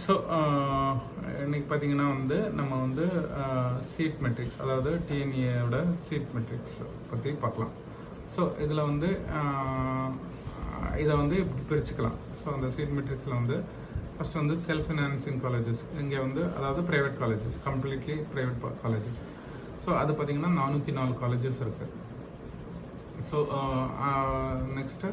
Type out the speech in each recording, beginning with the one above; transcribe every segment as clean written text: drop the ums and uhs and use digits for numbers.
So இன்றைக்கி பார்த்திங்கன்னா நம்ம சீட் மெட்ரிக்ஸ், அதாவது டிஎன்ஏயோட சீட் மெட்ரிக்ஸ் பற்றி பார்க்கலாம். ஸோ இதில் இதை இப்படி பிரிச்சுக்கலாம். ஸோ அந்த சீட் மெட்ரிக்ஸில் ஃபஸ்ட்டு செல்ஃப் ஃபினான்சிங் காலேஜஸ், இங்கே அதாவது private colleges, completely private colleges. So அது பார்த்திங்கன்னா 404 காலேஜஸ் இருக்குது. ஸோ நெக்ஸ்ட்டு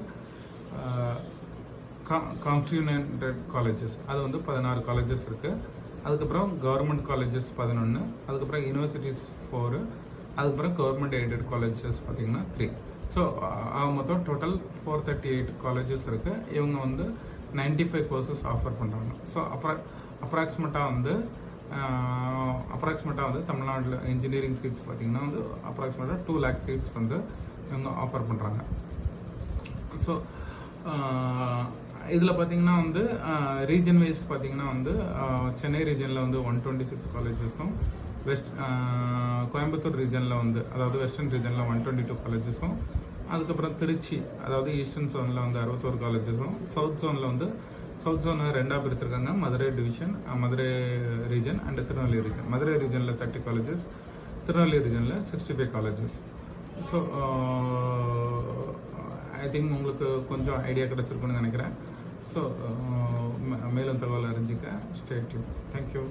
கான்ஃபியூனேட்டட் காலேஜஸ், அது 16 காலேஜஸ் இருக்குது. அதுக்கப்புறம் கவர்மெண்ட் காலேஜஸ் 11, அதுக்கப்புறம் யூனிவர்சிட்டிஸ் 4, அதுக்கப்புறம் கவர்மெண்ட் எய்டட் காலேஜஸ் பார்த்திங்கன்னா 3. ஸோ மொத்தம் டோட்டல் 438 காலேஜஸ் இருக்குது. இவங்க 95 கோர்சஸ் ஆஃபர் பண்ணுறாங்க. ஸோ அப்ராக்சிமேட்டாக தமிழ்நாட்டில் இன்ஜினியரிங் சீட்ஸ் பார்த்திங்கன்னா அப்ராக்சிமேட்டாக 2 lakh சீட்ஸ் இவங்க ஆஃபர் பண்ணுறாங்க. ஸோ இதில் பார்த்திங்கன்னா ரீஜன் வைஸ் பார்த்திங்கன்னா சென்னை ரீஜனில் 126 காலேஜஸும், கோயம்புத்தூர் ரீஜனில் அதாவது வெஸ்டர்ன் ரீஜனில் 122 காலேஜஸும், அதுக்கப்புறம் திருச்சி அதாவது ஈஸ்டர்ன் ஜோனில் 61 காலேஜஸும், சவுத் ஜோனை 2ஆக பிரிச்சிருக்காங்க. Madurai division, Madurai region and Tirunelveli region. Madurai ரீஜனில் 30 காலேஜஸ், திருநெல்வேலி ரீஜனில் 65 காலேஜஸ். ஸோ ஐ திங்க் உங்களுக்கு கொஞ்சம் ஐடியா கிடச்சிருக்குன்னு நினைக்கிறேன். ஸோ மேலும் தகவல் அறிஞ்சிக்க ஸ்டே டியூன். தேங்க்யூ.